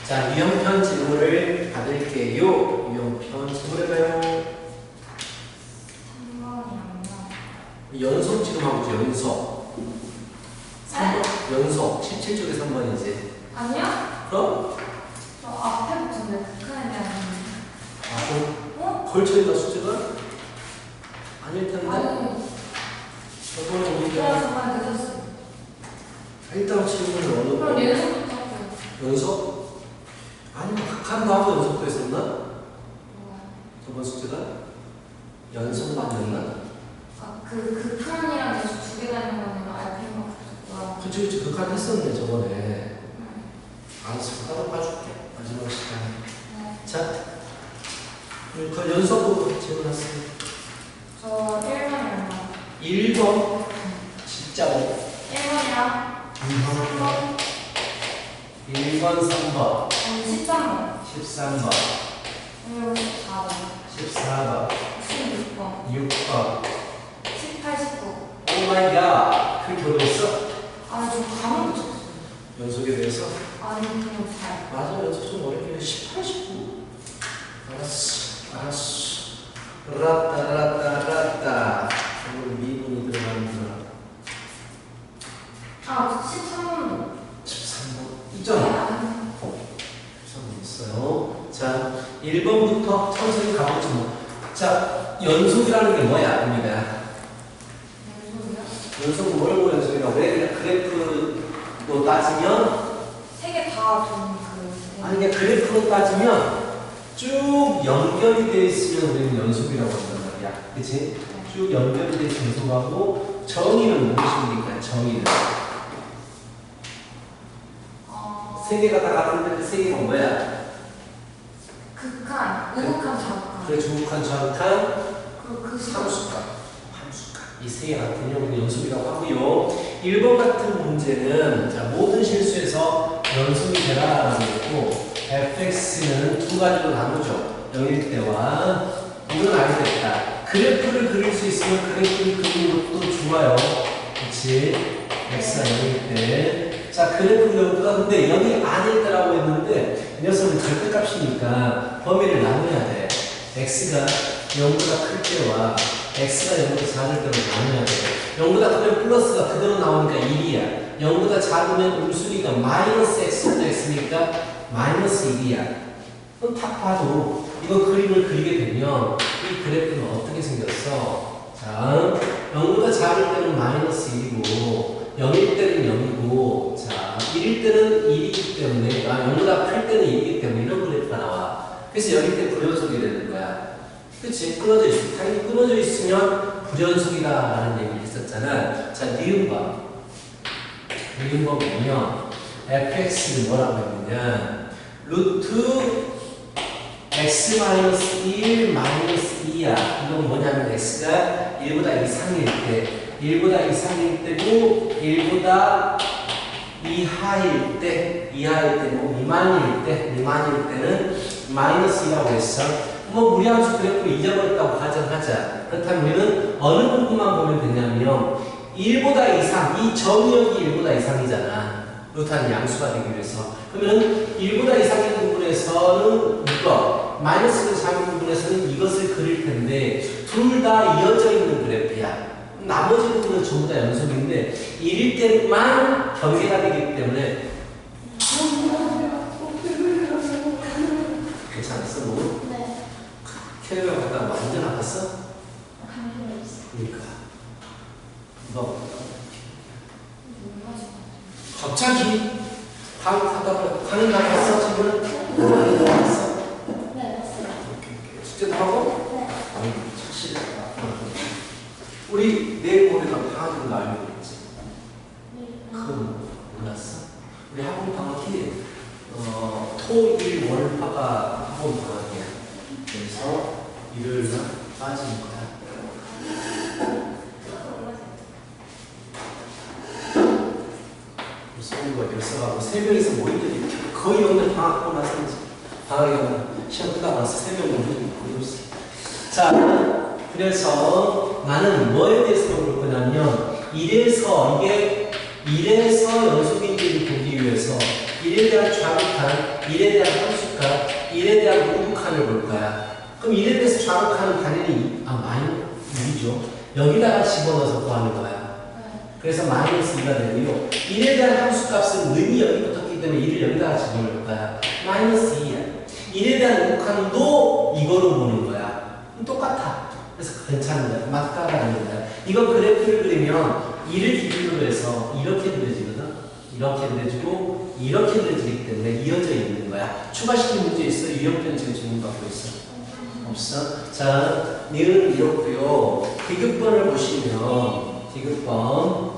자, 유형편 질문을 받을게요. 유형편 질문해봐요. 3번이 안 나. 연속 지금 하고 있죠, 연속. 3번, 연속. 17쪽에 3번이지. 아니요? 그럼? 저 앞에부터 왜 극한에 대한 걸쳐있다, 수제가? 아닐 텐데. 아니, 저번에 그냥 우리가 정말 늦었어요. 일단 질문을 어느 그럼 거? 연속부터 할게요. 연속? 아니, 극한도 하고 연속도 했었나? 저번 숙제가? 연속만 했나? 아, 그 극한이랑 연속 두 개가 있는 거는 알펜만 붙었고요. 그치, 극한 했었네, 저번에. 알았어, 따로 봐줄게. 마지막 시간에. 네. 자, 그 연속으로 질문하세요. 저 1번이 안 나. 1번, 진짜로. 1번이랑 3번, 1번, 3번, 13번, 13번, 그리고 14번, 14번, 16번, 6번. 18, 19. 오 마이 갓. 그렇게 어려웠어? 아, 저 감을 붙였어요. 연속에 대해서? 아니, 그냥 잘. 맞아, 연속 좀 어렵긴 해. 18, 19. 알았어. 라따. 오늘 미분이 들어가는구나. 아, 13번도. 13번. 있잖아. 13번 있어요. 자, 1번부터 천천히 가보죠. 뭐. 자, 연속이라는 게 뭐야, 입니다. 연속은 뭘 보고 연속이라고 해? 그냥 그래프로 따지면, 세 개 다 돈 그. 아니, 그냥 그래프로 따지면 쭉 연결이 되어 있으면 우리는 연속이라고 한단 말이야. 그치? 쭉 연결이 되어 있으면 연속하고, 정의는 무엇입니까? 정의는. 세 개가 다 같은데 그 세 개가 뭐야? 극한, 우극한, 좌극한. 그래, 중국한, 좌극한, 그 함수값. 이 세 개 같은 경우는 연속이라고 하고요. 1번 같은 문제는 자, 모든 실수에서 연속이 되라라고 했고, fx는 두 가지로 나누죠. 0일 때와 이건 알겠다. 그래프를 그릴 수 있으면 그래프를 그리는 것도 좋아요. 그렇지? x가 0일 때. 자, 그래프를 여기다 근데 여기 아닐 때라고 했는데 이 녀석은 절대값이니까 범위를 나눠야 돼. x가 0보다 클 때와 x가 0보다 작을 때로 나눠야 돼. 0보다 크면 플러스가 그대로 나오니까 1이야. 0보다 작으면 음수니까 마이너스 x보다 x니까 마이너스 1이야. 그럼 딱 봐도 이거 그림을 그리게 되면 이 그래프는 어떻게 생겼어? 자, 0보다 작을 때는 마이너스 1이고 0일 때는 0이고 자, 1일 때는 1이기 때문에 0보다 클 때는 1이기 때문에 이런 그래프가 나와. 그래서 여기 때 불연속이 되는 거야. 그치? 끊어져 있어. 당연히 끊어져 있으면 불연속이다라는 얘기를 했었잖아. 자, 니은법. 니은법 보면 fx를 뭐라고 했느냐. 루트 x-1 마이너스 2야. 이건 뭐냐면 x가 1보다 이상일 때, 1보다 이상일 때고 1보다 이하일 때, 뭐 미만일 때는 마이너스 2라고 했어. 뭐 무리함수 그래프를 잊어버렸다고 가정하자. 그렇다면 우리는 어느 부분만 보면 되냐면 1보다 이상, 이 정의역이 1보다 이상이잖아. 루트하는 양수가 되기 위해서. 그러면 1보다 이상의 부분에서는 이거, 마이너스가 작은 부분에서는 이것을 그릴 텐데 둘 다 이어져 있는 그래프야. 나머지 부분은 전부 다 연속인데 1일 때만 경계가 되기 때문에 괜찮았어, 뭐? 네. 캐리어 갔다가 완전 아팠어? 감기가 있어. 그러니까 너 갑자기 다음 가다가 가는 날 갔어 지금? 많이 갔어? 네, 맞어요. 숙제도 하고? 네. 아니 착실하다. 우리 내일 모레가 방학인 거 알고 있지? 그건 몰랐어? 우리 학원 방학이 토, 일, 월, 화가 학원 방학이야. 그래서 일요일 날 빠지는 거야. 서울과 결석하고 세 명이서 모인 적이 거의 없는 방학 끝나서 방학에 오면 시험 끝나고 나서 세 명 모인 적이 거의 없어. 자, 그래서 나는 뭐에 대해서 볼 거냐면 이래서 연속인지를 보기 위해서 1에 대한 좌극한 칸, 1에 대한 함수값, 1에 대한 모두칸을 볼 거야. 그럼 1에 대해서 좌우칸은 당연히 마이너스 6이죠. 여기다가 집어넣어서 구하는 거야. 그래서 마이너스 2가 되고요. 1에 대한 함수값은 는이 여기 붙었기 때문에 1을 여기다가 집어넣을 거야. 마이너스 2야. 1에 대한 모두칸도 이거로 보는 거야. 똑같아. 그래서 괜찮은 거야. 맞가라는 거야. 이거 그래프를 그리면 1을 기준으로 해서 이렇게 그려지거든. 이렇게 그려지고 이렇게 그려지기 때문에 이어져 있는 거야. 추가시킨 문제 있어? 유형편 지금 질문 받고 있어? 없어? 자, 니은 이렇고요. 디귿번을 보시면 디귿번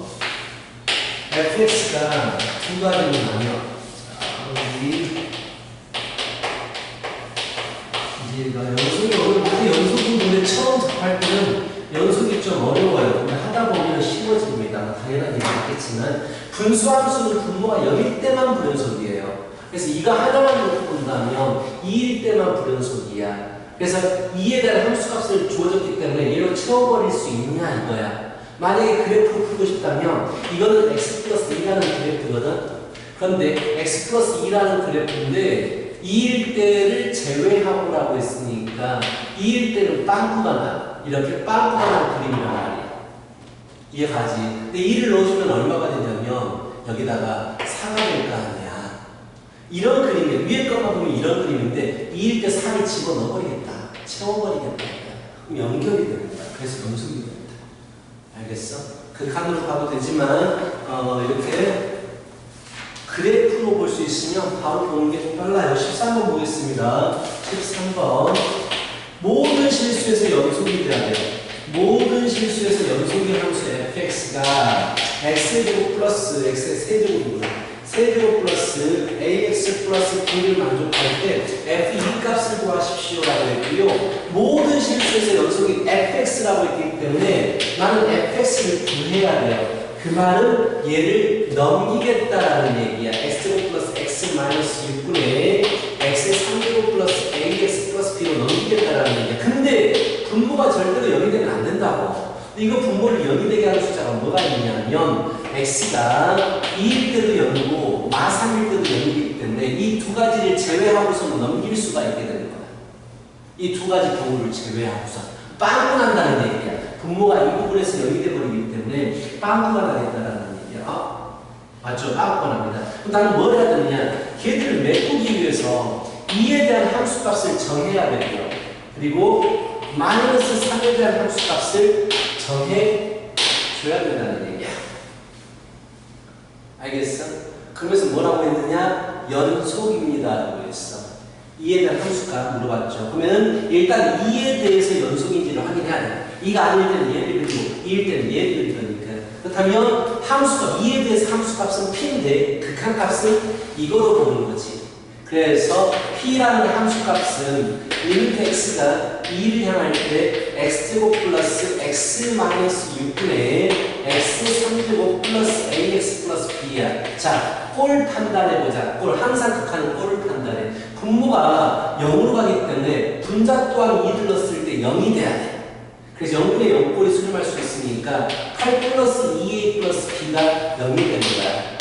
fx가 두 가지로 나뉘어. 자, 여기 이제 연속이 노래 처음 접할 때는 연속이 좀 어려워요. 근데 하다 보면 쉬워집니다. 당연한 얘기겠지만 분수함수는 분모가 0일 때만 불연속이에요. 그래서 이거 하나만 놓고 본다면 2일 때만 불연속이야. 그래서 2에 대한 함수값을 주어졌기 때문에 얘로 채워버릴 수 있냐 이거야. 만약에 그래프를 풀고 싶다면 이거는 x 플러스 2라는 그래프거든. 그런데 x 플러스 2라는 그래프인데 2일 때를 제외하고라고 했으니까 2일 때는 빵꾸가 나. 이렇게 빵꾸가 난 그림이란 말이야. 이해가지? 근데 2를 넣어주면 얼마가 되냐면 여기다가 4가 될 거 아니야. 이런 그림이에요. 위에 것만 보면 이런 그림인데 2일 때 4를 집어넣어버리겠다. 채워버리겠다. 그럼 연결이 됩니다. 그래서 연속이 됩니다. 알겠어? 그 칸으로 가도 되지만 이렇게 그래프로 볼 수 있으면 바로 보는 게 좀 빨라요. 13번 보겠습니다. 13번 모든 실수에서 연속이 돼야 돼요. 모든 실수에서 연속의 함수 fx가 x제곱 플러스 x의 세제곱입니다. 세제곱 플러스 ax 플러스 b를 만족할 때 f 이 값을 구하십시오라고 했고요. 모든 실수에서 연속이 fx라고 했기 때문에 나는 fx를 구해야 돼요. 그 말은 얘를 넘기겠다라는 얘기야. x제곱 플러스 x 마이너스 6분의 x의 3제곱 플러스 ax 플러스 b로 넘기겠다라는 얘기야. 근데 분모가 절대로 0이 되면 안 된다고. 근데 이거 분모를 0이 되게 하는 숫자가 뭐가 있냐면 x가 2일 때도 0이고 마 3일 때도 0이기 때문에 이 두 가지를 제외하고서는 넘길 수가 있게 되는 거야. 이 두 가지 경우를 제외하고서 빵꾸 난다는 얘기야. 분모가 이 부분에서 0이 돼버리기 때문에 빵꾸가 나겠다라는 얘기야. 맞죠? 빵꾸가 납니다. 그럼 나는 뭘 해야 되느냐? 걔들을 메꾸기 위해서 2에 대한 함수값을 정해야 되고요. 그리고 마이너스 3에 대한 함수값을 정해줘야 된다는 얘기야. 알겠어? 그러면서 뭐라고 했느냐? 연속입니다라고 했어. 2에 대한 함수값 물어봤죠. 그러면 일단 2에 대해서 연속인지를 확인해야 돼. 2가 아닐 때는 얘를 들고 2일 때는 얘를 들으니까. 그렇다면 함수값, 2에 대해서 함수값은 p인데 극한값은 이거로 보는 거지. 그래서 p라는 함수값은 리미트 x가 2를 향할 때 x제곱 플러스 x 마이너스 6분의 x 3제곱 플러스 ax 플러스 b야. 자, 꼴 판단해보자. 꼴, 항상 극한은 꼴을 판단해. 분모가 0으로 가기 때문에 분자 또한 2를 넣었을 때 0이 돼야 돼. 그래서 0분의 0꼴이 수렴할 수 있으니까 8 플러스 2a 플러스 b가 0이 되는 거야.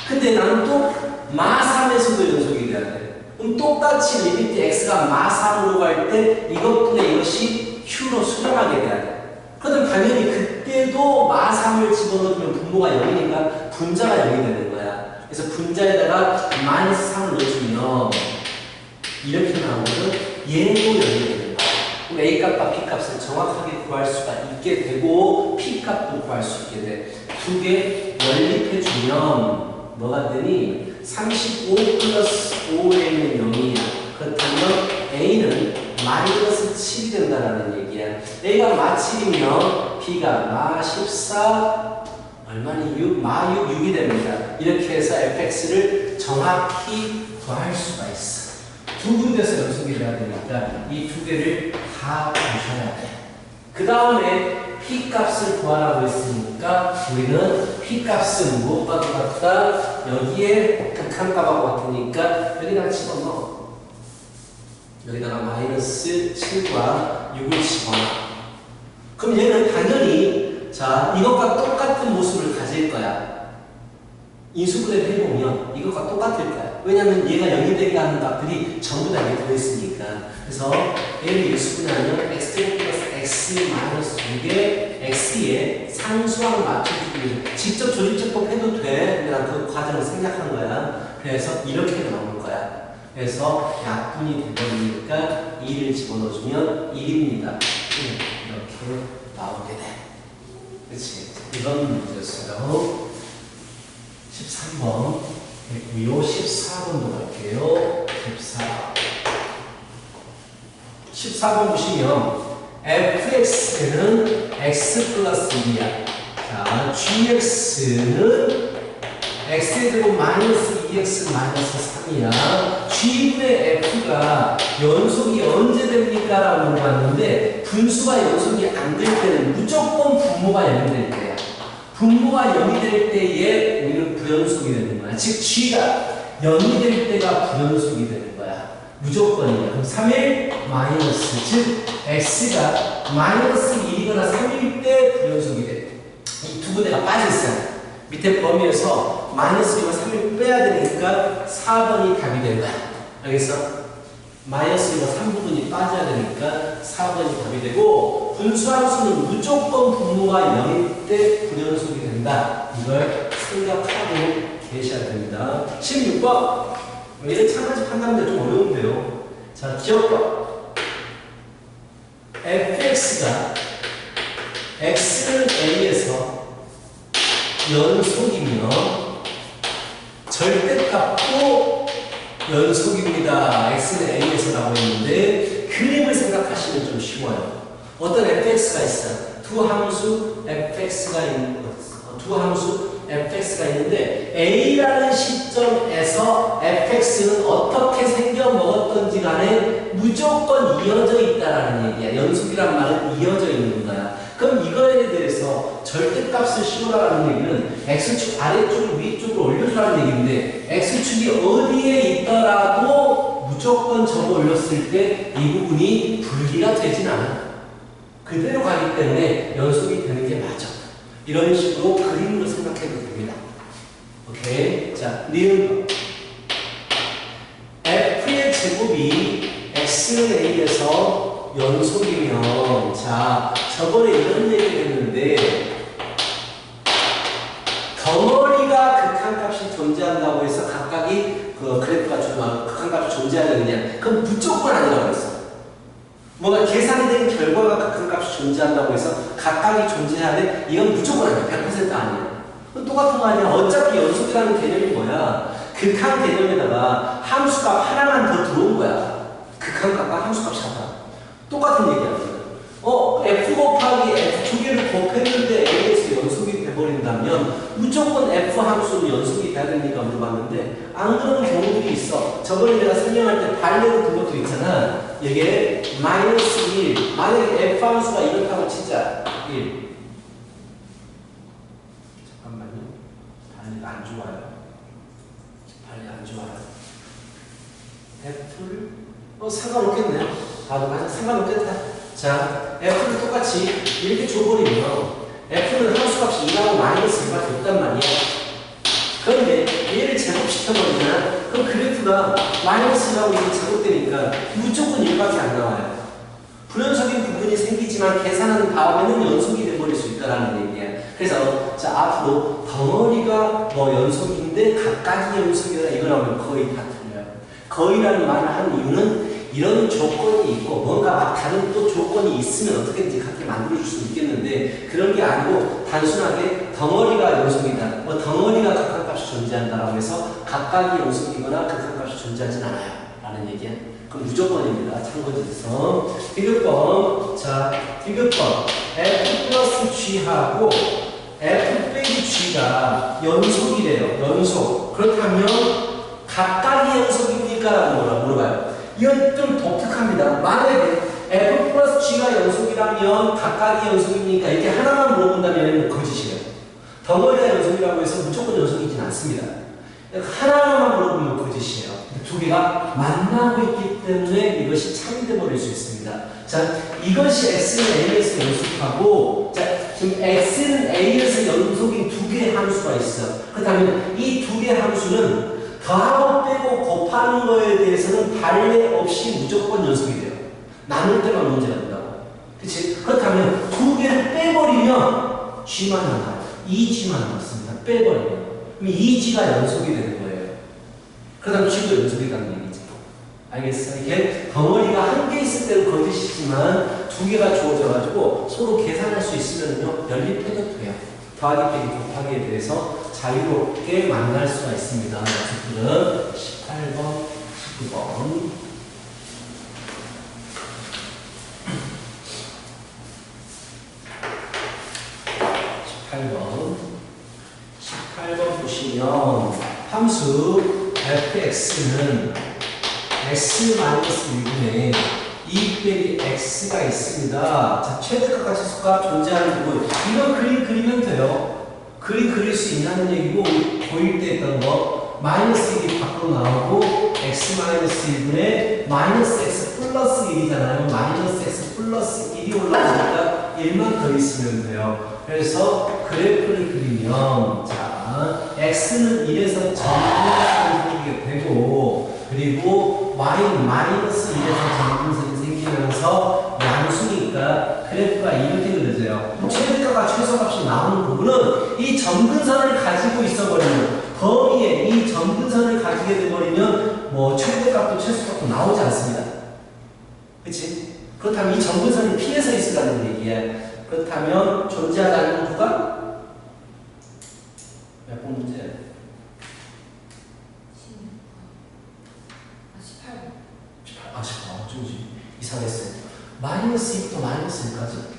근데 나는 또 마 3에서도 연속이 돼야 돼. 그럼 똑같이 리미트 x가 마 3으로 갈 때 이것분의 이것이 q로 수렴하게 돼야 돼. 그럼 당연히 그때도 마 3을 집어넣으면 분모가 0이니까 분자가 0이 되는 거야. 그래서 분자에다가 마이너스 3을 넣어주면 이렇게 나오거든. 얘도 0이 되는 거야. 그럼 a 값과 b 값을 정확하게 구할 수가 있게 되고 p 값도 구할 수 있게 돼. 두 개 연립해주면 뭐가 되니? 35 플러스 5a는 0이야. 그렇다면 a는 마이너스 7이 된다라는 얘기야. a가 마 7이면 b가 마 14 얼마니? 6? 마 6, 6이 됩니다. 이렇게 해서 fx를 정확히 구할 수가 있어. 두 군데서 연속이 돼야 되니까 이 두 개를 다 보셔야 돼. 그 다음에 p 값을 구하라고 했으니까 우리는 p 값은 무엇과 같다? 여기에 극한값하고 같으니까 여기다가 집어넣어. 여기다가 마이너스 7과 6을 집어넣어. 그럼 얘는 당연히 자 이것과 똑같은 모습을 가질 거야. 인수분해를 해보면 이것과 똑같을 거야. 왜냐면 얘가 0이 되게 하는 값들이 전부 다 여기 들어있으니까. 그래서 얘를 일수분하면 x 플러스 x 마이너스 2개 x에 상수항 맞춰주기 위해서 직접 조직제법 해도 돼. 근데 난 그 과정을 생략한 거야. 그래서 이렇게 나오는 거야. 그래서 약분이 되버리니까 2를 집어넣어주면 1입니다. 이렇게 나오게 돼. 그치? 이건 문제였어요. 13번 됐고요. 14번도 갈게요. 14번 보시면 fx는 x 플러스 1이야. 자, gx는 x제곱 마이너스 2x 마이너스 3이야. g분의 f가 연속이 언제 됩니까? 라고 물어봤는데 분수가 연속이 안 될 때는 무조건 분모가 0이 될 때야. 분모가 0이 될 때에 우리는 불연속이 되는 거야. 즉 g가 0이 될 때가 불연속이 되는 거야. 무조건이야. 그럼 3일 마이너스 즉 x가 마이너스 1이거나 3일 때 불연속이 돼. 이 두 분해가 빠져있어요. 밑에 범위에서 마이너스 1과 3을 빼야 되니까 4번이 답이 된 거야. 알겠어? 마이너스 1과 3부분이 빠져야 되니까 4번이 답이 되고 분수함수는 무조건 분모가 0일 때 불연속이 된다. 이걸 생각하고 계셔야 됩니다. 16번 얘는 차가지 판단인데 좀 어려운데요. 자, 기억봐. fx가 x는 a에서 연속이면 절대값도 연속입니다. x는 a에서 나오고 있는데 그림을 생각하시면 좀 쉬워요. 어떤 fx가 있어. 두 함수 fx가 있는데 a라는 시점에서 fx는 어떻게 생겨 먹었던지 간에 무조건 이어져 있다라는 얘기야. 연속이란 말은 이어져 있는 거야. 그럼 이거에 대해서 절대값을 씌우라는 얘기는 x축 아래쪽을 위쪽으로 올려주라는 얘기인데 x축이 어디에 있더라도 무조건 접어 올렸을 때 이 부분이 분리가 되진 않아. 그대로 가기 때문에 연속이 되는 게 맞아. 이런 식으로 그림으로 생각해도 됩니다. 오케이. 자, 니은 f의 제곱이 x는 a에서 연속이면 자, 저번에 이런 얘기를 했는데 덩어리가 극한값이 존재한다고 해서 각각이 그 그래프가 극한값이 존재해야 되느냐? 그럼 무조건 아니라고 했어. 뭔가 계산이 된 결과가 극한값이 존재한다고 해서 각각이 존재해야 돼? 이건 무조건 아니야. 100% 아니야. 똑같은 거 아니야. 어차피 연속이라는 개념이 뭐야? 극한 개념에다가 함수값 하나만 더 들어온 거야. 극한값과 함수값이 하나. 똑같은 얘기야. f 곱하기 f 두 개를 곱했는데 a에서 연속이 돼버린다면 무조건 f 함수로 연속이 돼야 되니까 물어봤는데 안 그런 경우들이 있어. 저번에 내가 설명할 때 발레로 든 것도 있잖아. 이게 마이너스 1 만약에 f 함수가 이렇다고 치자 1 잠깐만요. 발레가 안 좋아요. 발레 안 좋아요. f를 상관없겠네요. 맞아 상관없겠다. 자, f를 똑같이 이렇게 줘버리면 f는 함수값이 2하고 마이너스 2밖에 없단 말이야. 그런데 얘를 제곱시켜버리잖아. 그럼 그래프가 마이너스 2하고 이렇게 제곱되니까 무조건 1밖에 안 나와요. 불연속인 부분이 생기지만 계산한 다음에는 연속이 돼버릴 수 있다는 얘기야. 그래서 자, 앞으로 덩어리가 뭐 연속인데 각각이 연속이다 이거 나오면 거의 다 틀려요. 거의라는 말을 하는 이유는 이런 조건이 있고 뭔가 막 다른 또 조건이 있으면 어떻게든지 갖게 만들어줄 수 있겠는데 그런 게 아니고 단순하게 덩어리가 연속이다. 뭐 덩어리가 극한값이 존재한다라고 해서 각각이 연속이거나 극한값이 존재하진 않아요. 라는 얘기야. 그럼 무조건입니다. 참고지에서 디귿번. 자, 디귿번. f 플러스 g하고 f 빼기 g가 연속이래요. 연속. 그렇다면 각각이 연속입니까? 라고 물어봐요. 이건 좀 독특합니다. 만약에 f 플러스 g가 연속이라면 각각이 연속입니까? 이렇게 하나만 물어본다면 거짓이에요. 덩어리가 연속이라고 해서 무조건 연속이진 않습니다. 하나만 물어보면 거짓이에요. 두 개가 만나고 있기 때문에 이것이 참이돼 버릴 수 있습니다. 자, 이것이 x는 a에서 연속하고 자, 지금 x는 a에서 연속인 두 개의 함수가 있어. 그렇다면 이 두 개의 함수는 더하고 빼고 곱하는 거에 대해서는 발레 없이 무조건 연속이 돼요. 나눌 때만 문제가 된다고. 그치? 그렇다면 두 개를 빼버리면 G만 남아요. 2G만 남았습니다. 빼버리면. 그럼 2G가 연속이 되는 거예요. 그 다음 G도 연속이 가는 얘기죠. 알겠어요? 이게 덩어리가 한 개 있을 때는 거짓이지만 두 개가 주어져가지고 서로 계산할 수 있으면요, 연립해도 돼요. 더하기 빼기 곱하기에 대해서 자유롭게 만날 수가 있습니다. 녀석들은 18번, 19번. 18번 보시면 함수 fx는 x-1분의 2 빼기 x가 있습니다. 자, 최대값과 최소값 존재하는 부분. 이거 그림 그리면 돼요. 그림 그릴 수 있냐는 얘기고, 보일 때 했던 거. 마이너스 1이 밖으로 나오고, x-1분의 마이너스 x 플러스 1이잖아요. 마이너스 x 플러스 1이 올라오니까 1만 더 있으면 돼요. 그래서 그래프를 그리면, 자, x는 1에서 정분선이 생기게 되고, 그리고 y는 마이너스 1에서 정분선이 생기면서 양수니까 그래프가 이렇게 그려져요. 최대값과 최소값이 나오는 부분은 이 점근선을 가지고 있어버리면, 범위에 이 점근선을 가지게 돼버리면 뭐 최대값도 최소값도 나오지 않습니다. 그치? 그렇다면 이 점근선이 피해서 있으라는 얘기야. 그렇다면 존재하지 않는 구간? 몇 번 문제? 18. 18. 어쩐지 이상했어요. 마이너스 2부터 마이너스 1까지.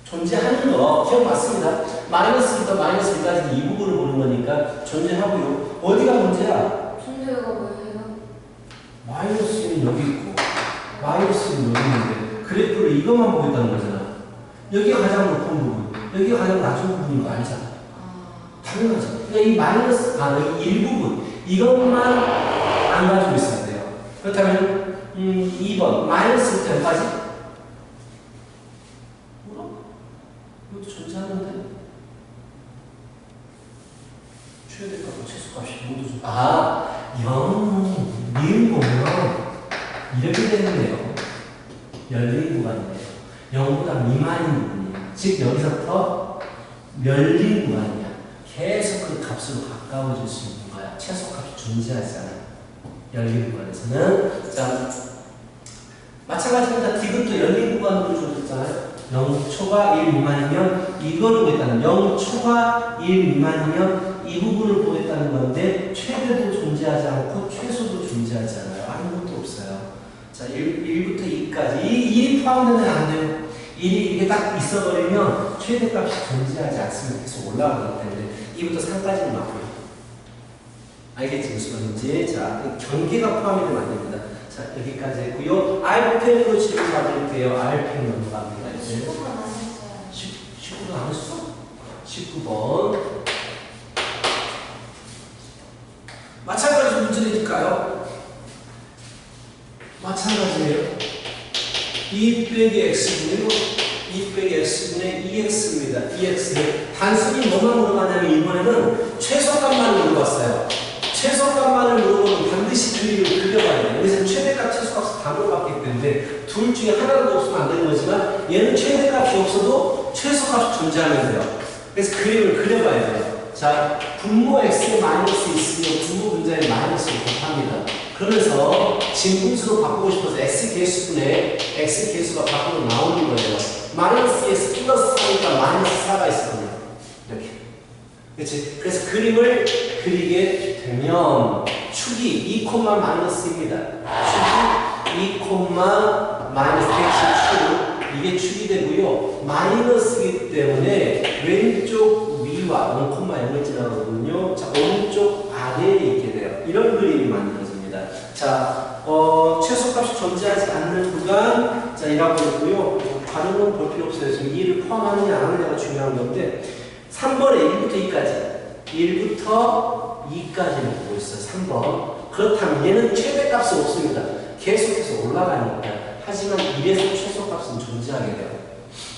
존재하는 거 기억 맞습니다. 마이너스 2부터 마이너스 1까지 이 부분을 보는 거니까 존재하고요. 어디가 문제야? 존재가 뭐예요? 마이너스 1은 여기 있고 마이너스 1은 여기 있는데 그래프를 이것만 보겠다는 거잖아. 여기가 가장 높은 부분, 여기가 가장 낮은 부분인 거 알잖아. 당연하죠. 그러니까 이 마이너스, 여기 일부분, 이것만 안 가지고 있어야 돼요. 그렇다면, 2번, 마이너스 1부터 여기까지? 뭐라? 이것도 존재하는데? 최대값과 최소값이 모두 좀. 0, 미음 보면 이렇게 되는데요. 열린 구간이에요. 0보다 미만인 부분이에요. 즉, 여기서부터 열린 구간이야. 계속 그 값으로 가까워질 수 있는 거야. 최소값이 존재하지 않아. 열린 구간에서는. 자, 마찬가지입니다. 디귿도 열린 구간으로 줘줬잖아요. 0초가 1 미만이면 이걸 보겠다는, 0초가 1 미만이면 이 부분을 보겠다는 건데, 최대도 존재하지 않고 최소도 존재하지 않아요. 아무것도 없어요. 자, 1부터 2까지. 1이 포함되면 안 돼요. 1이 이게 딱 있어버리면 최대값이 존재하지 않습니다. 계속 올라가기 때문에 2부터 3까지는 나와요. 알겠지? 무슨 말인지. 자, 경계가 포함이 되면 안 됩니다. 자, 여기까지 했고요. R펜으로 질문 받을게요. R펜 넘어갑니다. 이제 19번 안 했어요. 19번 안 했어? 19번. 마찬가지 문제 내릴까요? 마찬가지예요. 2 빼기 x분의 2 빼기 x분의 2x입니다. 2x를 단순히 뭐만 물어봤냐면 이번에는 최소값만을 물어봤어요. 최소값만을 물어보면 반드시 그림을 그려봐야 돼요. 여기서 최대값, 최소값을 다 물어봤기 때문에 둘 중에 하나라도 없으면 안 되는 거지만 얘는 최대값이 없어도 최소값이 존재하면 돼요. 그래서 그림을 그려봐야 돼요. 자, 분모 x에 마이너스 있으면 분모 분자에 마이너스를 곱합니다. 그러면서 진분수로 바꾸고 싶어서 x 개수분의 x 개수가 밖으로 나오는 거예요. 마이너스 x 플러스 4니까 마이너스 4가 있거든요. 이렇게. 그렇지? 그래서 그림을 그리게 되면 축이 2, 마이너스입니다. 축이 2, 마이너스 110축. 이게 축이 되고요. 마이너스이기 때문에 왼쪽 위와 0,0을 지나가거든요. 자, 오른쪽 아래에 있게 돼요. 이런 그림이 만들어집니다. 자, 최소값이 존재하지 않는 구간, 자, 이라고 했고요. 다른 건 볼 필요 없어요. 지금 2를 포함하느냐 안 하느냐가 중요한 건데, 3번에 1부터 2까지. 1부터 2까지를 보고 있어요. 3번. 그렇다면 얘는 최대값이 없습니다. 계속해서 올라가니까. 하지만 1에서 최소값은 존재하게 돼요.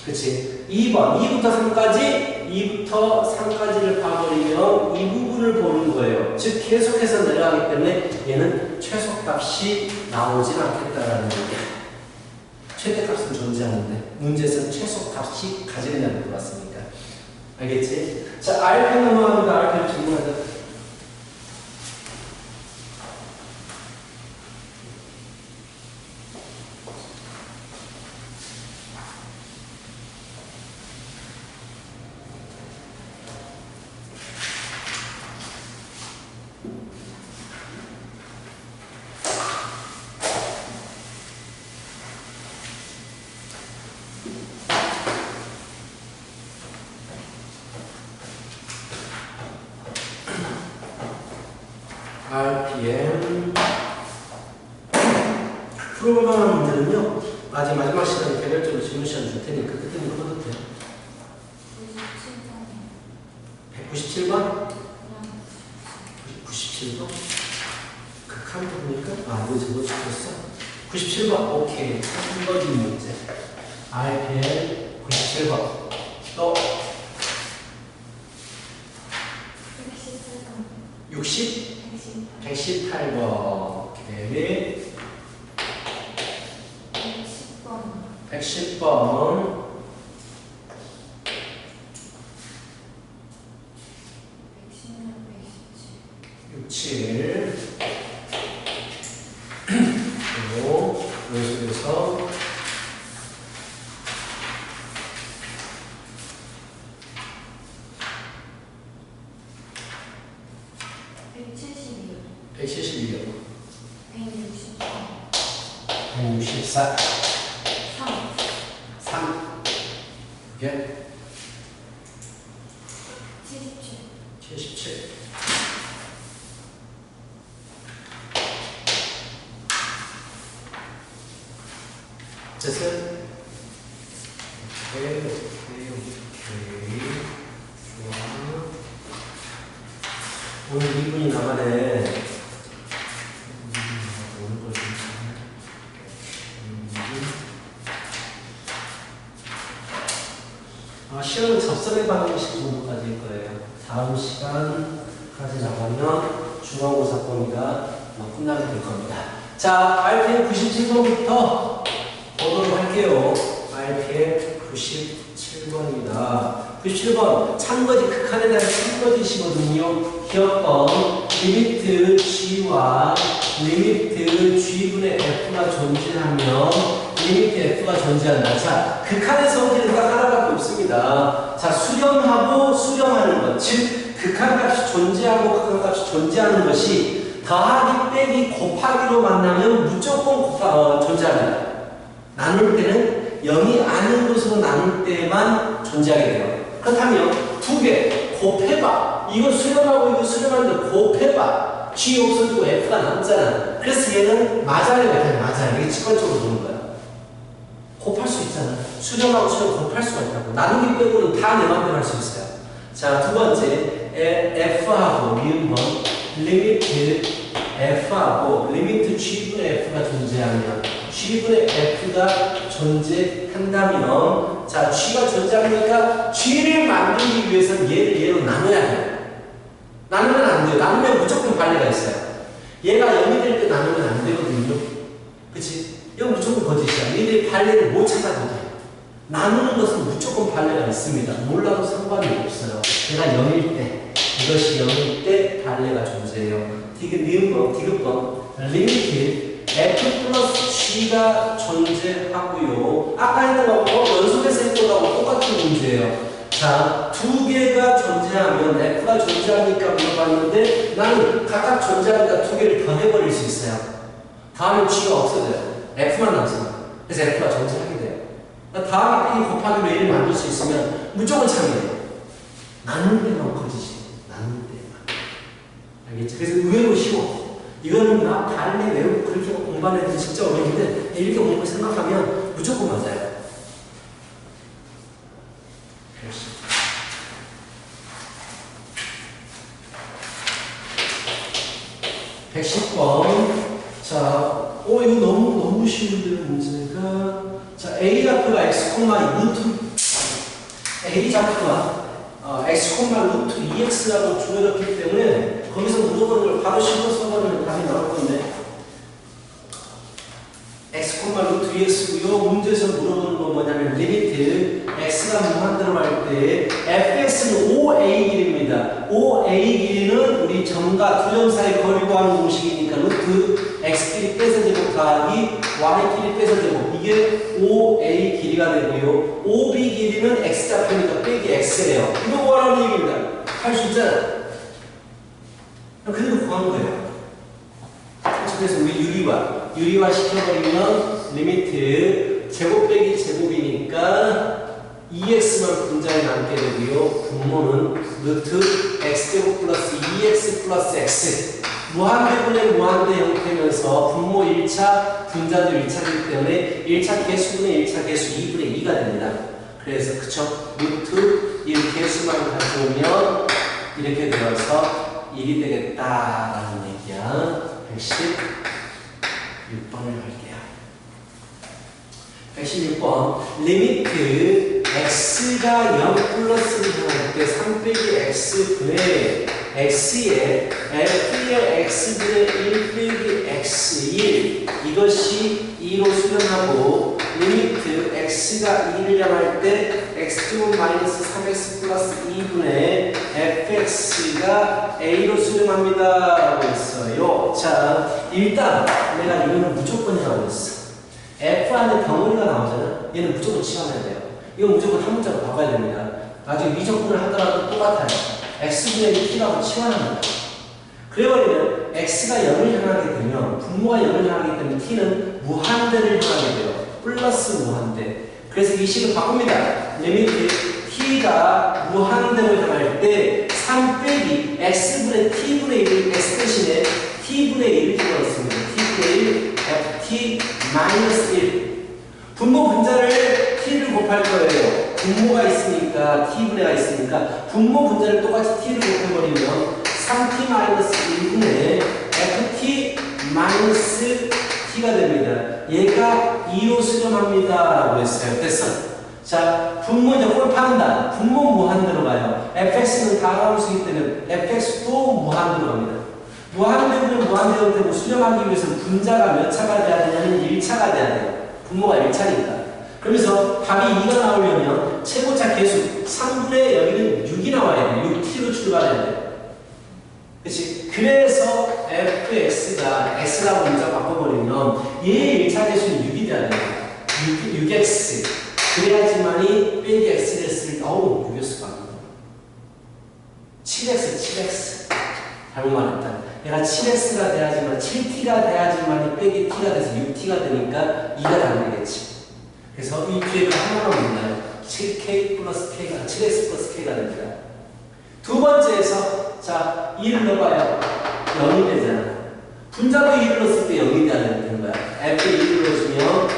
그치? 2번. 2부터 3까지. 2부터 3까지를 봐버리면 이 부분을 보는 거예요. 거예요. 즉 계속해서 내려가기 때문에 얘는 최소값이 나오진 않겠다라는 얘기야. 최대값은 존재하는데 문제에서는 최소값이 가지느냐를 물어봤으니까. 알겠지? 자, RP 넘어갑니다. RP를 질문하자. RPM 프로그램하는 문제는요, 마지막 시간에 개별적으로 질문 시간 줄 테니까 그때는 풀어도 돼요. 197번? 97번? 극한 부분이니까? 아, 이거 저거 찍혔어? 97번, 오케이. 이거진 문제. RPM 97번. 또 60? 118번. 오케이. 110번. 67. 그리고 연속해서 172번. 164. 3. 예? 77. 됐어요? 오케이. 좋아. 오늘 2분이 남았네. 시험은 접선의 방정식 정도까지일 거예요. 다음 시간까지 나가면 중간고사법이가 끝나게 될 겁니다. 자, RPM 97번부터 보도록 할게요. RPM 97번입니다. 97번, 참거지 극한에 대한 참거짓이거든요. 기억번, 리미트 G와 리미트 G분의 F가 존재하면 리미트 F가 존재한다. 자, 극한의 성질은 딱 하나밖에 없습니다. 자, 수렴하고 수렴하는 것. 즉, 극한값이 존재하고 극한값이 존재하는 것이 더하기 빼기 곱하기로 만나면 무조건 존재합니다. 나눌 때는 0이 아닌 것으로 나눌 때만 존재하게 돼요. 그렇다면 두 개 곱해봐. 이거 수렴하고 이거 수렴하는데 곱해봐. G 없어지고 F가 남잖아. 그래서 얘는 맞아요, 맞아요. 이게 직관적으로 보는 거야. 곱할 수 있잖아. 수렴하고 수렴 곱할 수가 있다고. 나누기 빼고는 다 내 맘대로 할 수 있어요. 자, 두 번째 F하고 미음번 리미트 F하고 리미트 G분의 F가 존재하면 G분의 F가 존재한다면 자, G가 존재하니까 G를 만들기 위해서는 얘를 얘로 나눠야 돼요. 나누면 안 돼요. 나누면 무조건 발레가 있어요. 얘가 0이 될 때 나누면 안 되거든요. 그치? 이건 무조건 거짓이야. 얘들이 발레를 못 찾아도 돼. 나누는 것은 무조건 발레가 있습니다. 몰라도 상관이 없어요. 얘가 0일 때, 이것이 0일 때 발레가 존재해요. 디귿번, 리미트 F 플러스 G가 존재하고요. 아까 했던 거하고 연속해서 했던 거하고 똑같은 문제예요. 자, 두 개가 존재하면 F가 존재하니까 물어봤는데 나는 각각 존재하니까 두 개를 더 해버릴 수 있어요. 다음에 G가 없어져요. F만 남습니다. 그래서 F가 존재하게 돼요. 다음에 P 곱하기로 A를 만들 수 있으면 무조건 참이에요. 나눈 데만 거짓이에요. 나눈 데만. 알겠지? 그래서 의외로 쉬워. 이거는 나 발레 외우고 그렇게 공부하는 애들 진짜 어려운데 이렇게 공부 생각하면 무조건 맞아요. 110번. 자, 이거 너무 쉬운데 문제가. 자, A 좌표가 x, 루트 A 좌표가 x, 루트 2x라고 주어졌기 때문에 거기서 물어보는 걸 바로 씹어 써버리면 답이 나올 건데. x, 루트 2x고요. 문제에서 물어보는 건 뭐냐면 리미트 x가 무한대로 할 때 fx는 5a 길입니다. 5a 길이는 우리 점과 두 점 사이 거리 구하는 공식이니까 루트 x끼리 떼서 제곱 더하기 y끼리 떼서 제곱 이게 5a 길이가 되고요. 5b 길이는 x좌표니까 빼기 x예요. 이거 구하라는 얘기입니다. 할 수 있잖아. 그대로 구하는 거예요. 그래서 우리 유리화 시켜버리면 리미트 제곱 빼기 제곱이니까 2x만 분자에 남게 되고요. 분모는 루트 x제곱 플러스 2x 플러스 x 무한대분의 무한대 형태면서 분모 1차 분자도 1차이기 때문에 1차 개수분의 1차 개수 2분의 2가 됩니다. 그래서 그쵸? 루트 이 개수만 가져오면 이렇게 되어서 1이 되겠다라는 얘기야. 116번을 할게요. 116번 리미트 x가 0 플러스를 향할 때 3 빼기 x분의 x에 f의 x분의 1 빼기 x1 이것이 2로 수렴하고 리미트 x가 2를 향할 때 x제곱 마이너스 3x 플러스 2분의 fx가 a로 수렴합니다 라고 했어요. 자, 일단 내가 이거는 무조건이라고 했어. f 안에 덩어리가 나오잖아. 얘는 무조건 치환해야 돼요. 이건 무조건 한 문자로 바꿔야 됩니다. 나중에 미적분을 하더라도 똑같아요. x분의 t라고 치환합니다. 그래버리면 x가 0을 향하게 되면 분모가 0을 향하기 때문에 t는 무한대를 향하게 돼요. 플러스 무한대. 그래서 이 식을 바꿉니다. 리미트 t가 무한대로 향할 때 3 빼기 x분의 t분의 1을 x 대신에 t분의 1을 집어넣습니다. t분의 1 ft 마이너스 1 분모 분자를 t를 곱할 거예요. 분모가 있으니까 t분의가 있으니까 분모 분자를 똑같이 t를 곱해버리면 3t 마이너스 1분의 ft 마이너스 t가 됩니다. 얘가 2로 수렴합니다 라고 했어요. 됐어. 자, 분모 이제 홀 파는다. 분모 무한대로 가요. fx는 다가함수이기 때문에 fx도 무한대로 갑니다. 무한대분의 무한대 형태로 수렴하기 위해서는 분자가 몇 차가 돼야 되냐면 1차가 돼야 돼요. 분모가 1차니까. 그러면서 답이 2가 나오려면 최고차 개수 3분의 여기는 6이 나와야 돼요. 6t로 출발해야 돼요. 그치? 그래서 fx가 x라고 문자 바꿔버리면 얘의 1차 개수는 6이 돼야 돼요. 6x. 그래야지만이 빼기 x 됐을 때, 어우, 6x가 아니다. 7x. 잘못 말했다. 얘가 7x가 돼야지만, 7t가 돼야지만이 빼기 t가 돼서 6t가 되니까 2가 답이겠지. 그래서 이 뒤에가 하나만 있나요? 7k 플러스 k가, 7x 플러스 k가 됩니다. 두 번째에서, 자, 2를 넣어봐요. 0이 되잖아. 분자도 2를 넣었을 때 0이 돼야 되는 거야. f에 2를 넣어주면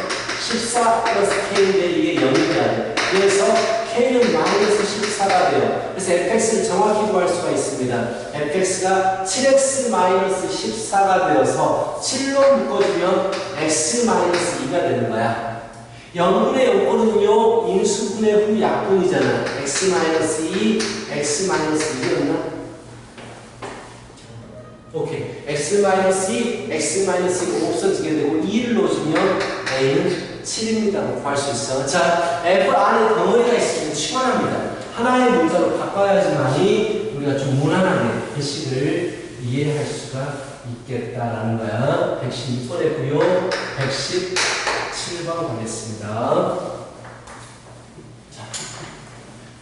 14 플러스 k인데 이게 0이 돼야 돼. 그래서 k는 마이너스 14가 돼요. 그래서 fx를 정확히 구할 수가 있습니다. fx가 7x 마이너스 14가 되어서 7로 묶어주면 x 마이너스 2가 되는 거야. 0분의 0거든요. 인수분의 후 약분이잖아. x 마이너스 2, x 마이너스 2였나? 오케이. x 마이너스 2, x 마이너스 2가 없어지게 되고 2를 넣어주면 a는 7입니다. 구할 수 있어. 자, f 안에 덩어리가 있으면 치환합니다. 하나의 문자로 바꿔야지만이 우리가 좀 무난하게 그 식을 이해할 수가 있겠다라는 거야. 116번 했고요. 117번 가겠습니다. 자,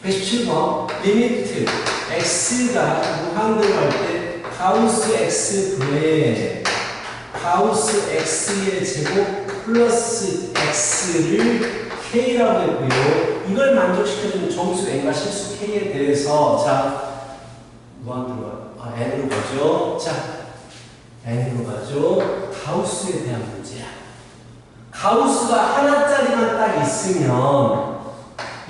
117번 리미트 x가 무한대로 할 때 가우스 x분의 가우스 x의 제곱 플러스 x를 k라고 했고요. 이걸 만족시켜주는 정수 n과 실수 k에 대해서 자, 무한대로 n으로 가죠. 자, n으로 가죠. 가우스에 대한 문제야. 가우스가 하나짜리만 딱 있으면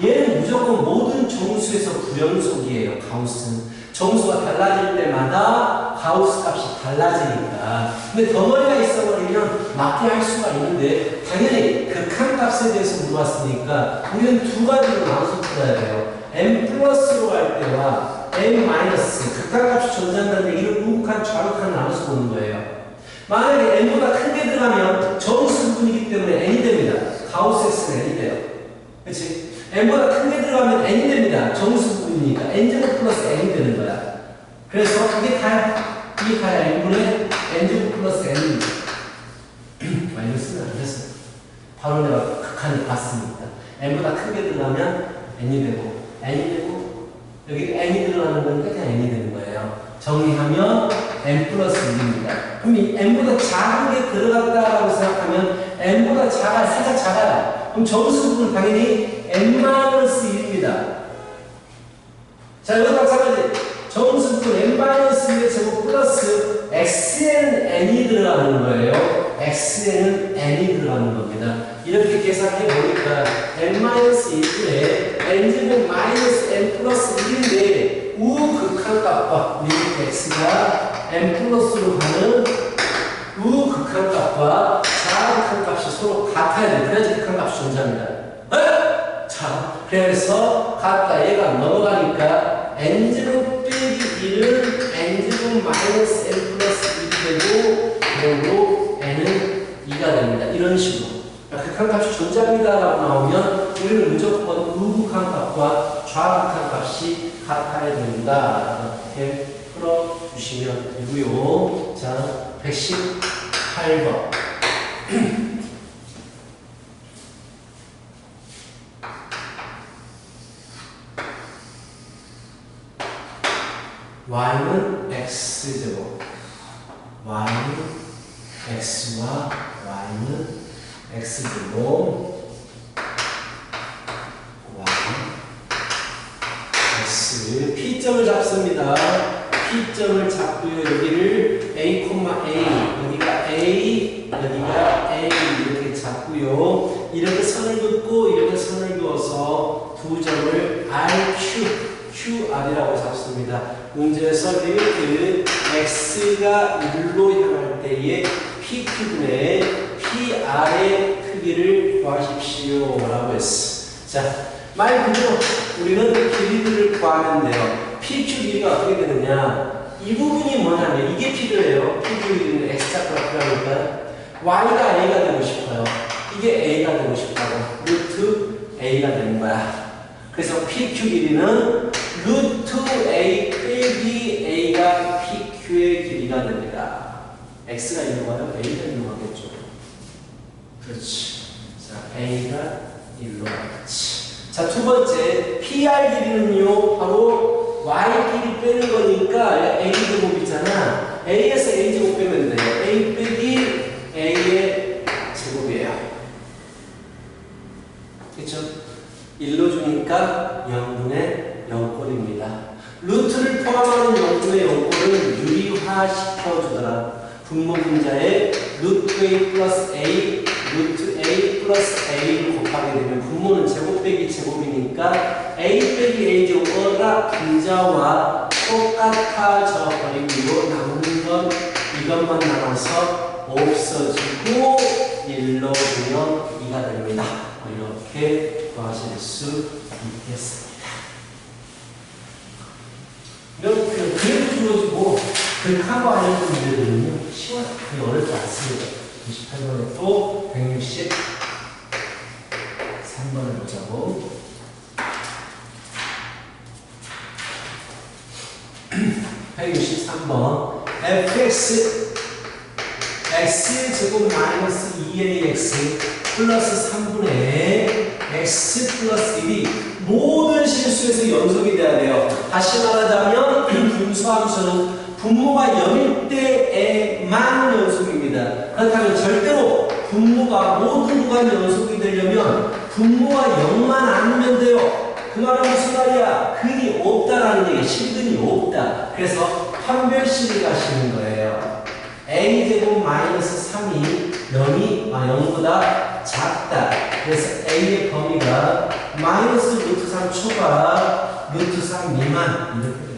얘는 무조건 모든 정수에서 불연속이에요. 가우스는. 정수가 달라질 때마다 가우스 값이 달라지니까. 근데 덩어리가 있어버리면 맞게 할 수가 있는데 당연히 극한값에 대해서 물어봤으니까 우리는 두 가지로 나눠서 풀어야 돼요. n 플러스로 갈 때와 n 마이너스 극한값이 존재한다는 얘기를 우극한 좌극한 나눠서 보는 거예요. 만약에 n보다 큰 게 들어가면 정수 부분이기 때문에 n이 됩니다. 가우스 x는 n이 돼요. 그렇지? n보다 큰 게 들어가면 n이 됩니다. 정수 부분이니까 n제곱 플러스 n이 되는 거야. 그래서 이게 다야. 이게 다야. 1분의 n제곱 플러스 n입니다. 마이너스는 안 됐어요. 바로 내가 극한을 봤습니다. n보다 큰 게 들어가면 n이 되고 여기 n이 들어가는 거니까 그냥 n이 되는 거예요. 정리하면 n 플러스 1입니다. 그럼 이 n보다 작은 게 들어갔다라고 생각하면 n보다 살짝 작아요. 그럼 정수 부분은 당연히 n 마이너스 1입니다. 자, 여기서 마찬가지. 정수 부분 n 마이너스 1의 제곱 플러스 x에는 n이 들어가는 거예요. x에는 n이 들어가는 겁니다. 이렇게 계산해 보니까 n-1분의 n제곱 마이너스 n 플러스 1인데 우극한값과 리미트 x가 n 플러스로 가는 우극한값과 좌극한값이 서로 같아야 돼. 그래야지 극한값이 존재합니다. 자, 그래서 같다 얘가 넘어가니까 n제곱 빼기 1은 n제곱 마이너스 n 플러스 1이 되고 그걸로 n은 2가 됩니다. 이런 식으로. 극한값이 존재합니다라고 나오면 우리는 무조건 우극한값과 좌극한값이 같아야 된다. 이렇게 풀어주시면 되고요. 자, 118번. y는 x제곱, y는 x와 y는 x제곱, y, x, p점을 잡습니다. p점을 잡고요. 여기를 a, 여기가 a, 여기가 a 이렇게 잡고요. 이렇게 선을 긋고 이렇게 선을 그어서 두 점을 QR이라고 잡습니다. 문제에서 리미트 x가 1로 향할 때에 PQ분의 PR의 크기를 구하십시오 라고 했어. 자, 말 그대로 우리는 길이들을 구하면 돼요. PQ 길이가 어떻게 되느냐, 이 부분이 뭐냐면 이게 필요해요. PQ 길이는 X자가 필요하니까 Y가 A가 되고 싶어요. 이게 A가 되고 싶다고 루트 A가 되는 거야. 그래서 PQ 길이는 루트 A 빼기 A가 PQ의 길이가 됩니다. X가 1로 가요? A가 1로 가겠죠. 그렇지. 자, A가 1로 가겠지. 자, 두 번째 PR 길이는요 바로 Y 길이 빼는 거니까 A 제곱이잖아. A에서 A 제곱 빼면 돼요. A 빼기 A의 제곱이에요. 그렇죠? 1로 주니까 0분의 0꼴입니다. 루트를 포함하는 0분의 0꼴을 유리화시켜주더라. 분모 분자에 루트 A 플러스 A, 루트 A 플러스 A를 곱하게 되면 분모는 제곱 빼기 제곱이니까 A 빼기 A 제곱과 분자와 똑같아져 버리고 남는 건 이것만 남아서 없어지고 1로 주면 2가 됩니다. 이렇게 구하실 수 있겠습니다. 이렇게 그래도 주어지고 극한 거 아닌 문제들은요 쉬워요. 그게 어렵지 않습니다. 28번에 또 163번을 보자고. 163번 fx x제곱 마이너스 2ax 플러스 3분의 x 플러스 1이 모든 실수에서 연속이 돼야 돼요. 다시 말하자면 분수함수는 분모가 0일 때에만 연속입니다. 그렇다면 절대로 분모가 모든 구간 연속이 되려면 분모가 0만 아니면 돼요. 그 말은 무슨 말이야? 근이 없다라는 얘기, 실근이 없다. 그래서 판별식을 가시는 거예요. a제곱 마이너스 3이 0보다 작다. 그래서 a의 범위가 마이너스 루트 3 초과 루트 3 미만 이렇게 됩니다.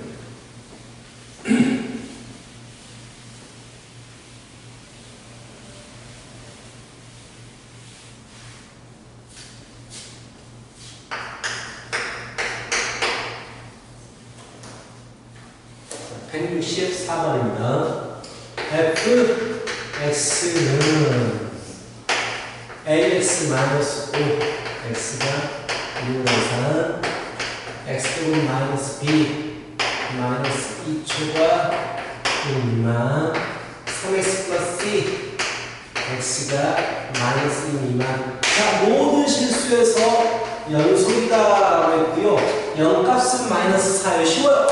164번입니다. fx는 ax-5 x가 1을 이상 x제곱 마이너스 b 마이너스 2초가 1 미만 3x 플러스 c x가 마이너스 2 미만. 자, 모든 실수에서 연속이다라고 했고요. 0값은 마이너스 4예요. 쉬워요.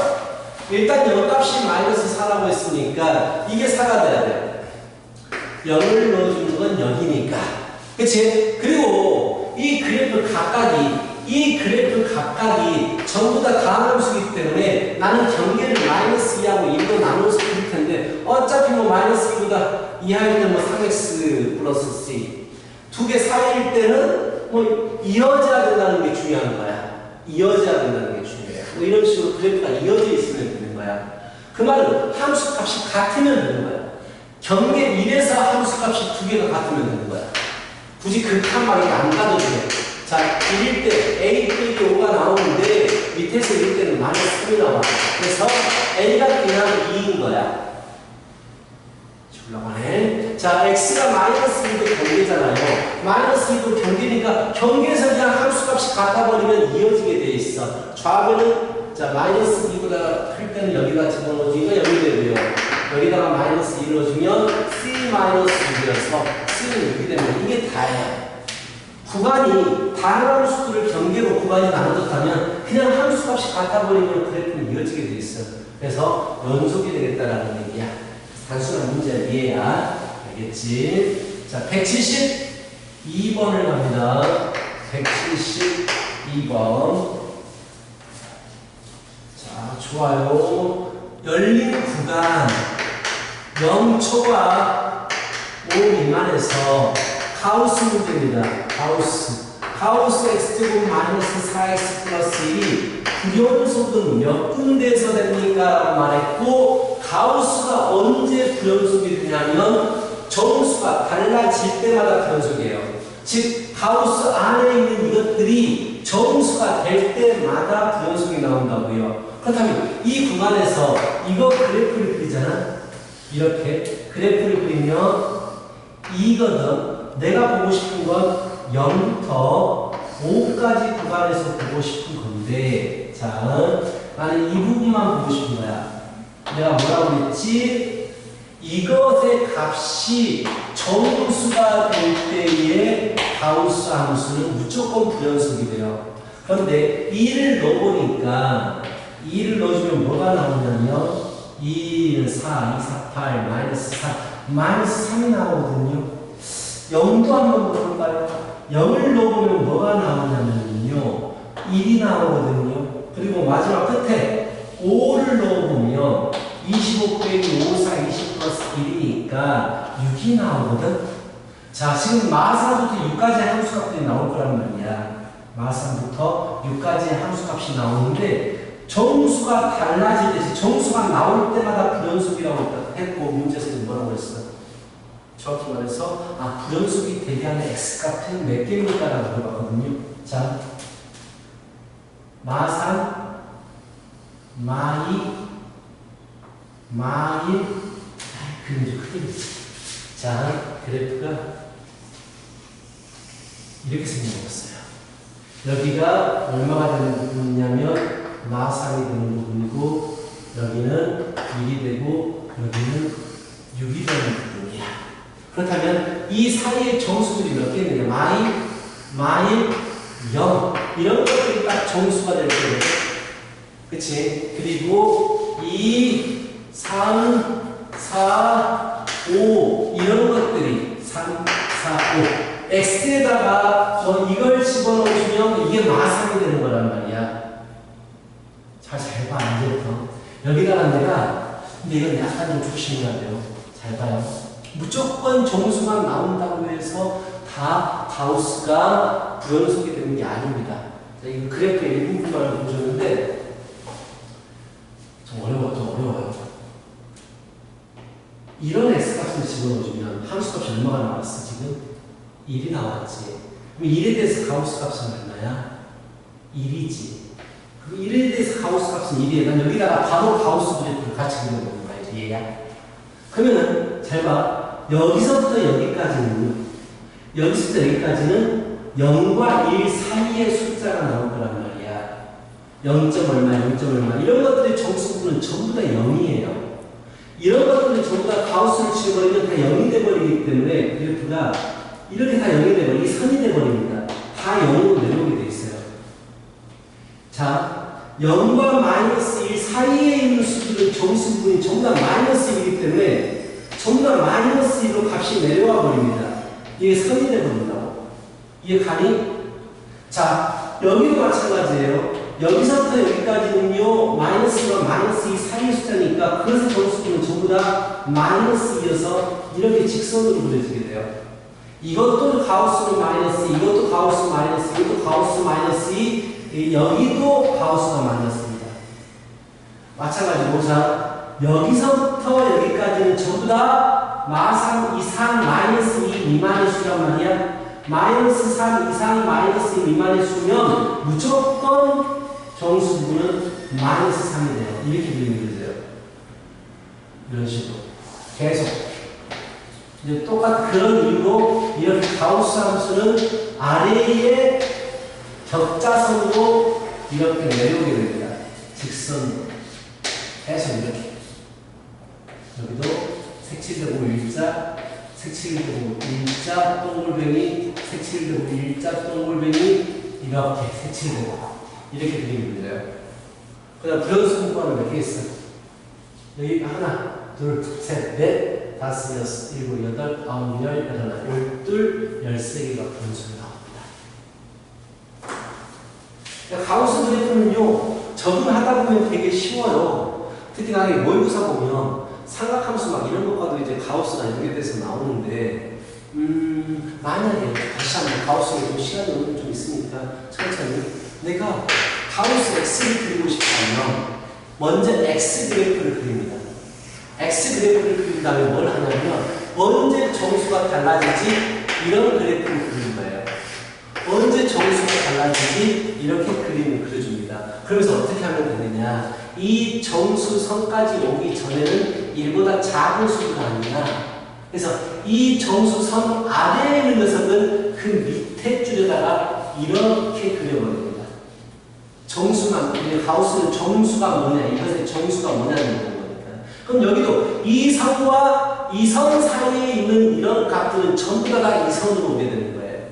일단 0값이 마이너스 4라고 했으니까 이게 4가 돼야 돼. 0을 넣어주는 건 0이니까. 그치? 그리고 이 그래프 각각이 전부 다 가함수이기 때문에 나는 경계를 마이너스 2하고 1로 나눠서 그릴 텐데 어차피 뭐 마이너스 2보다 이하이면 뭐 3x 플러스 c 두 개 사이일 때는 뭐 이어져야 된다는 게 중요한 거야. 이어져야 된다는 게 중요해요. 뭐 이런 식으로 그래프가 이어져 있으면 되는 거야. 그 말은 함수 값이 같으면 되는 거야. 경계 1에서 함수 값이 두 개가 같으면 되는 거야. 굳이 극한 말이 안 가도 돼. 자, 1일 때 a 빼기 5가 나오는데 밑에서 1일 때는 마이너스 3이 나와. 그래서 a가 그냥 2인 거야. 올라가네. 자, x가 마이너스 2도 경계잖아요. 마이너스 2도 경계니까 경계에서 그냥 함수값이 같아버리면 이어지게 돼 있어. 좌변은 자 마이너스 2보다 클 때는 여기다 집어넣어주니까 여기 되고요. 여기다가 마이너스 2 넣어주면 c 마이너스 6이어서 c는 6이 되면 이게 다예요. 구간이 다른 함수들을 경계로 구간이 나눠졌다면 그냥 함수값이 같아버리면 그래프는 이어지게 돼 있어. 그래서 연속이 되겠다라는 얘기야. 단순한 문제를 이해야 알겠지? 자, 172번을 갑니다. 172번. 자, 좋아요. 열린 구간 0초와 5 미만에서 가우스 문제입니다. 가우스 x제곱 마이너스 4x 플러스 1이 불연속은 몇 군데에서 됩니까? 라고 말했고 가우스가 언제 불연속이 되냐면 정수가 달라질 때마다 불연속이에요. 즉 가우스 안에 있는 이것들이 정수가 될 때마다 불연속이 나온다고요. 그렇다면 이 구간에서 이거 그래프를 그리잖아. 이렇게 그래프를 그리면 이거는 내가 보고 싶은 건 0부터 5까지 구간에서 보고 싶은 건데 자 나는 이 부분만 보고 싶은 거야. 내가 뭐라고 그랬지? 이것의 값이 정수가 될 때의 가우스 함수는 무조건 불연속이 돼요. 그런데 2를 넣어보니까 2를 넣어주면 뭐가 나오냐면 2는 4, 2, 4, 8, 마이너스 4, 마이너스 3이 나오거든요. 0도 한번 넣어볼까요? 0을 넣어보면 뭐가 나오냐면요 1이 나오거든요. 그리고 마지막 끝에 5를 넣어보면 25 빼기 5, 4, 20 플러스 1이니까 6이 나오거든. 자, 지금 마산부터 6까지의 함수값들이 나올 거란 말이야. 마산부터 6까지의 함수값이 나오는데 정수가 달라질 때, 정수가 나올 때마다 불연속이라고 했고 문제에서는 뭐라고 했어? 정확히 말해서 불연속이 되게 하는 x값은 몇 개입니까? 라고 물어봤거든요. 자, 마산, 마일, 그림 좀 크게 그리자. 자, 그래프가 이렇게 생겨났어요. 여기가 얼마가 되는 부분이냐면 마산이 되는 부분이고 여기는 1이 되고 여기는 6이 되는 부분이야. 그렇다면 이 사이의 정수들이 몇 개 있느냐? 마일, 0 이런 것들이 딱 정수가 될 거예요. 그치? 그리고 2, 3, 4, 5 이런 것들이 3, 4, 5 x에다가 이걸 집어넣으면 이게 마산이 되는 거란 말이야. 잘 봐, 이제부터. 여기다가 내가 근데 이건 약간 좀 조심해야 돼요. 잘 봐요. 무조건 정수가 나온다고 해서 다 가우스가 불연속이 되는 게 아닙니다. 자, 이거 그래프 일부분만 보여줬는데 좀 어려워요. 이런 x값을 집어넣어주면 함수값이 얼마가 나왔어 지금? 1이 나왔지. 그럼 1에 대해서 가우스 값은 얼마야? 1이지. 그럼 1에 대해서 가우스 값은 1이에요. 난 여기다가 바로 가우스 그래프를 같이 그려보는 거야. 이제 얘야. 그러면은 잘 봐. 여기서부터 여기까지는 0과 1 사이의 숫자가 나올 거란 말이야. 0점 얼마, 0점 얼마. 이런 것들의 정수분은 전부 다 0이에요. 이런 것들은 전부 다 가우스를 치워버리면 다 0이 돼버리기 때문에 그래프가 이렇게 다 0이 돼버리고 이 선이 돼버립니다. 다 0으로 내려오게 돼 있어요. 자, 0과 마이너스 1 사이에 있는 수들은 정수분이 전부 다 마이너스 1이기 때문에 전부 다 마이너스 1로 값이 내려와 버립니다. 이게 선이 돼버린다고. 이게 가니? 자, 여기도 마찬가지예요. 여기서부터 여기까지는요, 마이너스와 마이너스 2 사이의 숫자니까 그래서 정수분은 전부 다 마이너스 2여서 이렇게 직선으로 그려지게 돼요. 이것도 가우스로 마이너스 2, 이것도 가우스 마이너스 2, 이것도 가우스 마이너스 2, 여기도 가우스가 마이너스입니다. 마찬가지로 자, 여기서부터 여기까지는 전부 다 마3 이상 마이너스 2 미만의 수란 말이야. 마이너스 3 이상 마이너스 2 미만의 수면 무조건 정수분은 마이너스 3이 돼요. 이렇게 그리면 되세요. 이런 식으로. 계속. 이제 똑같은 그런 이유로 이렇게 가우스 함수는 아래의 격자선으로 이렇게 내려오게 됩니다. 직선으로. 계속 이렇게. 여기도 색칠되고 일자, 색칠되고 일자, 동글뱅이, 색칠되고 일자, 동글뱅이 이렇게 색칠되고 이렇게 그리면 돼요. 그 다음 브런스 공부하면 몇 개 있어요? 여기 하나, 둘, 셋, 넷, 다섯, 여섯, 일곱, 여덟, 아홉, 열, 열하나, 열둘, 13개가 브런스가 나옵니다. 그러니까 가우스 그래프는요, 적응하다 보면 되게 쉬워요. 특히나 모의고사 보면 삼각함수 막 이런 것과도 이제 가우스가 연계돼서 나오는데, 만약에 다시 한번 가우스에 좀 시간이 오늘 좀 있으니까 천천히 내가 가우스 X를 그리고 싶다면 먼저 X 그래프를 그립니다. X 그래프를 그린 다음에 뭘 하냐면 언제 정수가 달라지지 이런 그래프를 그리는 거예요. 언제 정수가 달라지지 이렇게 그림을 그려줍니다. 그러면서 어떻게 하면 되느냐, 이 정수선까지 오기 전에는 1보다 작은 수가 아니라, 그래서 이 정수선 아래에 있는 녀석은 그 밑에 줄에다가 이렇게 그려버립니다. 정수만, 가우스는 정수가 뭐냐, 이것의 정수가 뭐냐는 거니까. 그럼 여기도 이 선과 이 선 사이에 있는 이런 값들은 전부 다 이 선으로 오게 되는 거예요.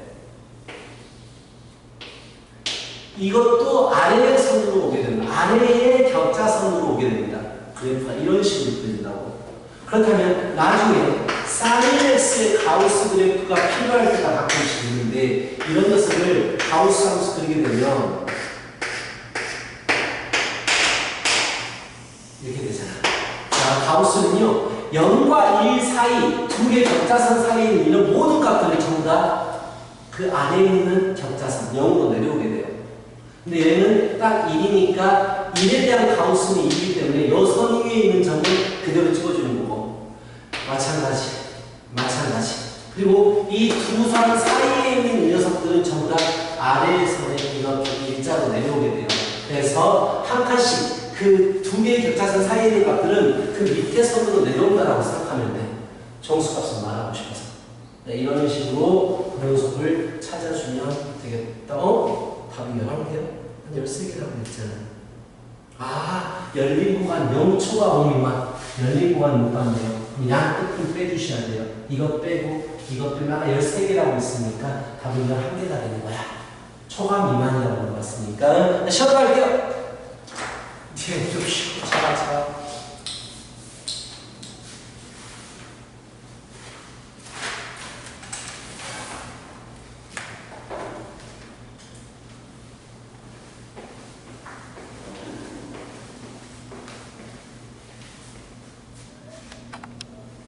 이것도 아래의 선으로 오게 됩니다. 아래의 격자선으로 오게 됩니다. 그래프가 이런 식으로 그린다고. 그렇다면 나중에 사인 x의 가우스 그래프가 필요할 때가 가끔씩 있는데 이런 녀석을 가우스 함수 그리게 되면 이렇게 되잖아. 자, 가우스는요, 0과 1 사이, 두 개의 격자선 사이에 있는 이런 모든 값들을 전부 다 그 안에 있는 격자선, 0으로 내려오게 돼요. 근데 얘는 딱 1이니까 1에 대한 가우스는 1이기 때문에 이 선 위에 있는 점을 그대로 찍어주는 거고. 마찬가지. 그리고 이 두 선 사이에 있는 이 녀석들은 전부 다 아래의 선에 이렇게 일자로 내려오게 돼요. 그래서 한 칸씩 그 두 개의 격자선 사이에 있는 값들은 그 밑에 선으로 내려온다라고 생각하면 돼. 정수값을 말하고 싶어서. 네, 이런 식으로 분연속을 찾아주면 되겠다. 답이 11개요? 한 13개라고 했잖아. 아, 열린 구간 0초가 5미만. 열린 구간 못 봤네요. 양 끝은 빼주셔야 돼요. 이것 빼고, 이것 빼면 아까 13개라고 했으니까 답은 11개가 되는 거야. 초가 미만이라고 봤으니까. 시험 갈게요. 뒤에 좀 쉬고.